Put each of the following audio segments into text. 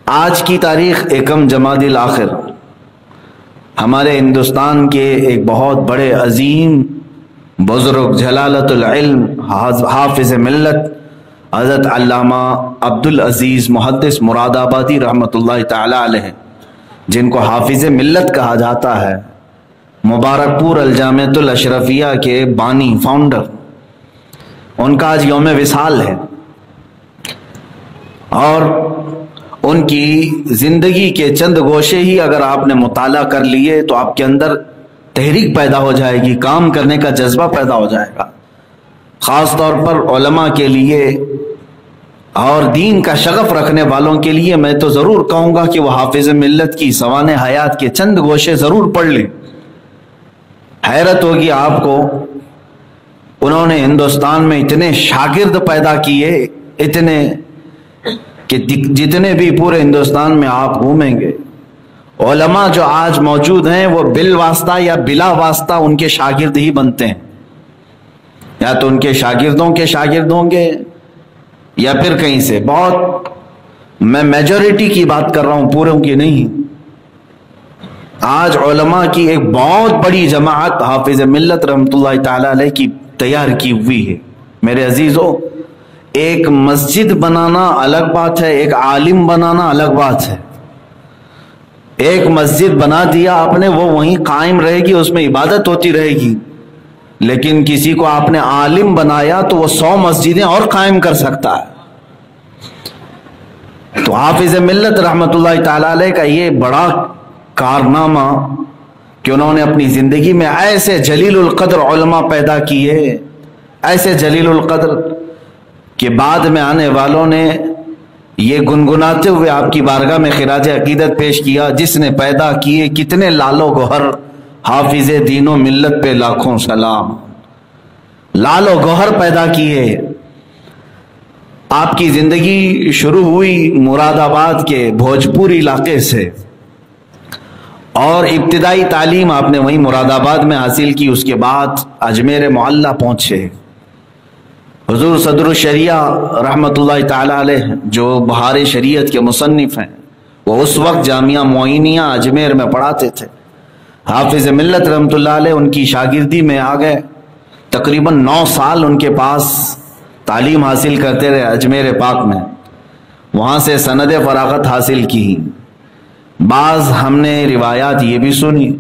آج کی تاریخ یکم جمادی الاخر ہمارے ہندوستان کے ایک بہت بڑے عظیم بزرگ جلالت العلم حافظ ملت حضرت علامہ عبدالعزیز محدث مراد آبادی رحمۃ اللہ تعالی علیہ، جن کو حافظ ملت کہا جاتا ہے، مبارک پور الجامعۃ الاشرفیہ کے بانی فاؤنڈر، ان کا آج یوم وصال ہے۔ اور ان کی زندگی کے چند گوشے ہی اگر آپ نے مطالعہ کر لیے تو آپ کے اندر تحریک پیدا ہو جائے گی، کام کرنے کا جذبہ پیدا ہو جائے گا۔ خاص طور پر علماء کے لیے اور دین کا شغف رکھنے والوں کے لیے میں تو ضرور کہوں گا کہ وہ حافظ ملت کی سوانح حیات کے چند گوشے ضرور پڑھ لیں۔ حیرت ہوگی آپ کو، انہوں نے ہندوستان میں اتنے شاگرد پیدا کیے، اتنے کہ جتنے بھی پورے ہندوستان میں آپ گھومیں گے، علماء جو آج موجود ہیں وہ بالواسطہ یا بلا واسطہ ان کے شاگرد ہی بنتے ہیں، یا تو ان کے شاگردوں کے شاگرد ہوں گے یا پھر کہیں سے۔ بہت میں میجورٹی کی بات کر رہا ہوں، پوروں کی نہیں۔ آج علماء کی ایک بہت بڑی جماعت حافظ ملت رحمۃ اللہ تعالی علیہ کی تیار کی ہوئی ہے۔ میرے عزیزو، ایک مسجد بنانا الگ بات ہے، ایک عالم بنانا الگ بات ہے۔ ایک مسجد بنا دیا آپ نے، وہ وہیں قائم رہے گی، اس میں عبادت ہوتی رہے گی، لیکن کسی کو آپ نے عالم بنایا تو وہ 100 مسجدیں اور قائم کر سکتا ہے۔ تو حافظ ملت رحمۃ اللہ تعالی علیہ کا یہ بڑا کارنامہ کہ انہوں نے اپنی زندگی میں ایسے جلیل القدر علماء پیدا کیے، ایسے جلیل القدر کہ بعد میں آنے والوں نے یہ گنگناتے ہوئے آپ کی بارگاہ میں خراج عقیدت پیش کیا، جس نے پیدا کیے کتنے لال و گوہر، حافظ دین و ملت پہ لاکھوں سلام۔ لال و گوہر پیدا کیے۔ آپ کی زندگی شروع ہوئی مراد آباد کے بھوجپور علاقے سے، اور ابتدائی تعلیم آپ نے وہیں مراد آباد میں حاصل کی۔ اس کے بعد اجمیر معلیٰ پہنچے۔ حضور صدر الشریعہ رحمۃ اللہ تعالی علیہ جو بہار شریعت کے مصنف ہیں، وہ اس وقت جامعہ معینیہ اجمیر میں پڑھاتے تھے۔ حافظ ملت رحمۃ اللہ علیہ ان کی شاگردی میں آ گئے، تقریباً 9 سال ان کے پاس تعلیم حاصل کرتے رہے اجمیر پاک میں، وہاں سے سند فراغت حاصل کی۔ بعض ہم نے روایات یہ بھی سنی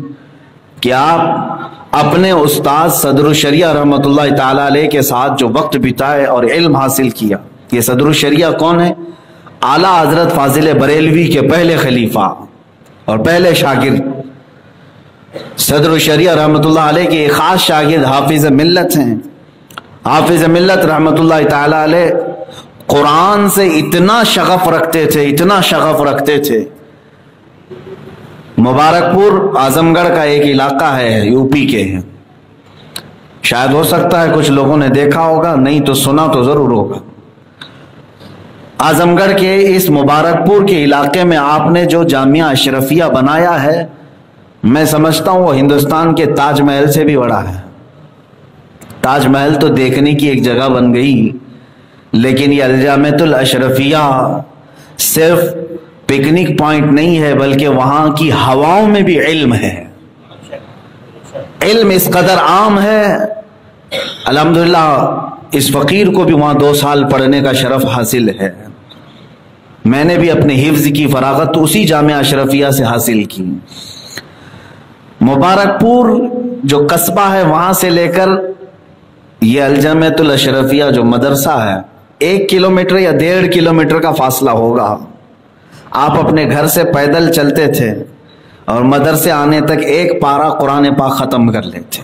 کہ آپ اپنے استاد صدر الشریعہ رحمۃ اللہ تعالی علیہ کے ساتھ جو وقت بتائے اور علم حاصل کیا۔ یہ صدر الشریعہ کون ہے؟ اعلیٰ حضرت فاضل بریلوی کے پہلے خلیفہ اور پہلے شاگرد صدر الشریعہ رحمۃ اللہ علیہ کے ایک خاص شاگرد حافظ ملت ہیں۔ حافظ ملت رحمۃ اللہ تعالی علیہ قرآن سے اتنا شغف رکھتے تھے، اتنا شغف رکھتے تھے۔ مبارک پور اعظم گڑھ کا ایک علاقہ ہے، یو پی کے ہیں، شاید ہو سکتا ہے کچھ لوگوں نے دیکھا ہوگا، نہیں تو سنا تو ضرور ہوگا۔ اعظم گڑھ کے اس مبارک پور کے علاقے میں آپ نے جو جامعہ اشرفیہ بنایا ہے، میں سمجھتا ہوں وہ ہندوستان کے تاج محل سے بھی بڑا ہے۔ تاج محل تو دیکھنے کی ایک جگہ بن گئی، لیکن یہ الجامعۃ الاشرفیہ صرف پکنک پوائنٹ نہیں ہے، بلکہ وہاں کی ہواؤں میں بھی علم ہے۔ علم اس قدر عام ہے، الحمدللہ اس فقیر کو بھی وہاں 2 سال پڑھنے کا شرف حاصل ہے۔ میں نے بھی اپنے حفظ کی فراغت اسی جامعہ اشرفیہ سے حاصل کی۔ مبارک پور جو قصبہ ہے، وہاں سے لے کر یہ الجامعۃ الاشرفیہ جو مدرسہ ہے، 1 کلومیٹر یا 1.5 کلومیٹر کا فاصلہ ہوگا۔ آپ اپنے گھر سے پیدل چلتے تھے اور مدرسے آنے تک ایک پارہ قرآن پاک ختم کر لیتے،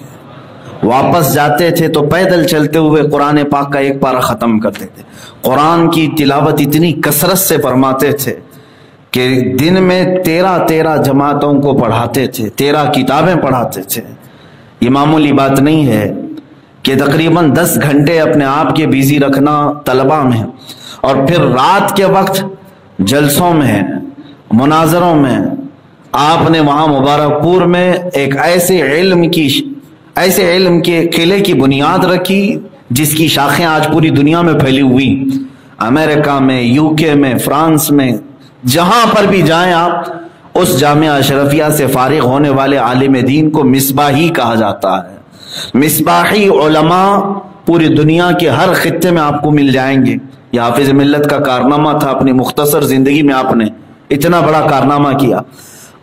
واپس جاتے تھے تو پیدل چلتے ہوئے قرآن پاک کا ایک پارہ ختم کرتے تھے۔ قرآن کی تلاوت اتنی کثرت سے فرماتے تھے کہ دن میں 13 جماعتوں کو پڑھاتے تھے، 13 کتابیں پڑھاتے تھے۔ یہ معمولی بات نہیں ہے کہ تقریباً 10 گھنٹے اپنے آپ کے بیزی رکھنا طلبہ میں، اور پھر رات کے وقت جلسوں میں، مناظروں میں آپ نے وہاں مبارک پور میں ایک ایسے علم کے قلعے کی بنیاد رکھی جس کی شاخیں آج پوری دنیا میں پھیلی ہوئی، امریکہ میں، یو کے میں، فرانس میں، جہاں پر بھی جائیں آپ، اس جامعہ اشرفیہ سے فارغ ہونے والے عالم دین کو مصباحی کہا جاتا ہے۔ مصباحی علماء پوری دنیا کے ہر خطے میں آپ کو مل جائیں گے۔ یہ حافظ ملت کا کارنامہ تھا، اپنی مختصر زندگی میں آپ نے اتنا بڑا کارنامہ کیا۔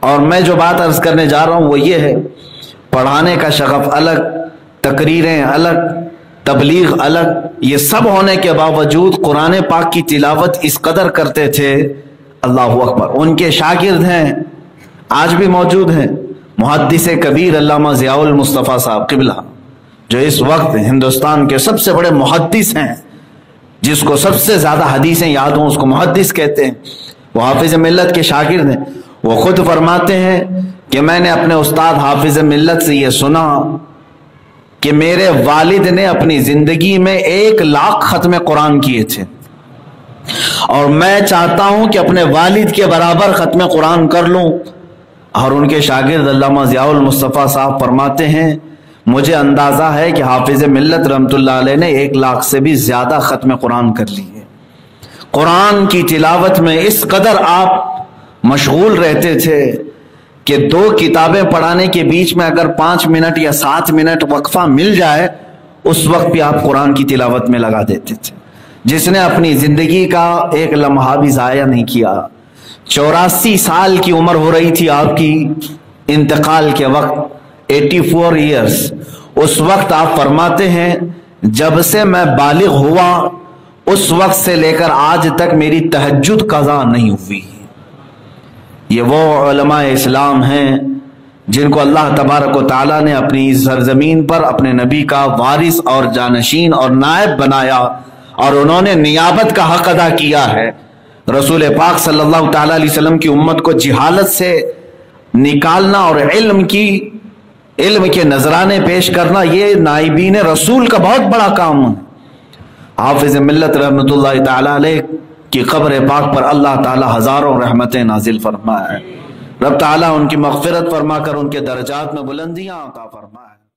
اور میں جو بات عرض کرنے جا رہا ہوں وہ یہ ہے، پڑھانے کا شغف الگ، تقریریں الگ، تبلیغ الگ، یہ سب ہونے کے باوجود قرآن پاک کی تلاوت اس قدر کرتے تھے، اللہ اکبر۔ ان کے شاگرد ہیں، آج بھی موجود ہیں، محدث کبیر علامہ ضیاء المصطفیٰ صاحب قبلہ، جو اس وقت ہندوستان کے سب سے بڑے محدث ہیں، جس کو سب سے زیادہ حدیثیں یاد ہوں اس کو محدث کہتے ہیں، وہ حافظ ملت کے شاگرد ہیں۔ وہ خود فرماتے ہیں کہ میں نے اپنے استاد حافظ ملت سے یہ سنا کہ میرے والد نے اپنی زندگی میں 1,00,000 ختم قرآن کیے تھے، اور میں چاہتا ہوں کہ اپنے والد کے برابر ختم قرآن کر لوں۔ اور ان کے شاگرد علامہ ضیاء المصطفیٰ صاحب فرماتے ہیں مجھے اندازہ ہے کہ حافظ ملت رحمۃ اللہ علیہ نے 1,00,000 سے بھی زیادہ ختم قرآن کر لی ہے۔ قرآن کی تلاوت میں اس قدر آپ مشغول رہتے تھے کہ 2 کتابیں پڑھانے کے بیچ میں اگر 5 منٹ یا 7 منٹ وقفہ مل جائے، اس وقت بھی آپ قرآن کی تلاوت میں لگا دیتے تھے۔ جس نے اپنی زندگی کا ایک لمحہ بھی ضائع نہیں کیا۔ 84 سال کی عمر ہو رہی تھی آپ کی انتقال کے وقت، 84 ایئرز۔ اس وقت آپ فرماتے ہیں جب سے میں بالغ ہوا اس وقت سے لے کر آج تک میری تہجد قضا نہیں ہوئی۔ یہ وہ علماء اسلام ہیں جن کو اللہ تبارک و تعالیٰ نے اپنی سرزمین پر اپنے نبی کا وارث اور جانشین اور نائب بنایا، اور انہوں نے نیابت کا حق ادا کیا ہے۔ رسول پاک صلی اللہ تعالیٰ علیہ وسلم کی امت کو جہالت سے نکالنا اور علم کے نذرانے پیش کرنا، یہ نائبین رسول کا بہت بڑا کام ہے۔ حافظ ملت رحمۃ اللہ تعالیٰ علیہ کی قبر پاک پر اللہ تعالیٰ ہزاروں رحمتیں نازل فرمائے۔ رب تعالیٰ ان کی مغفرت فرما کر ان کے درجات میں بلندیاں عطا فرمائے۔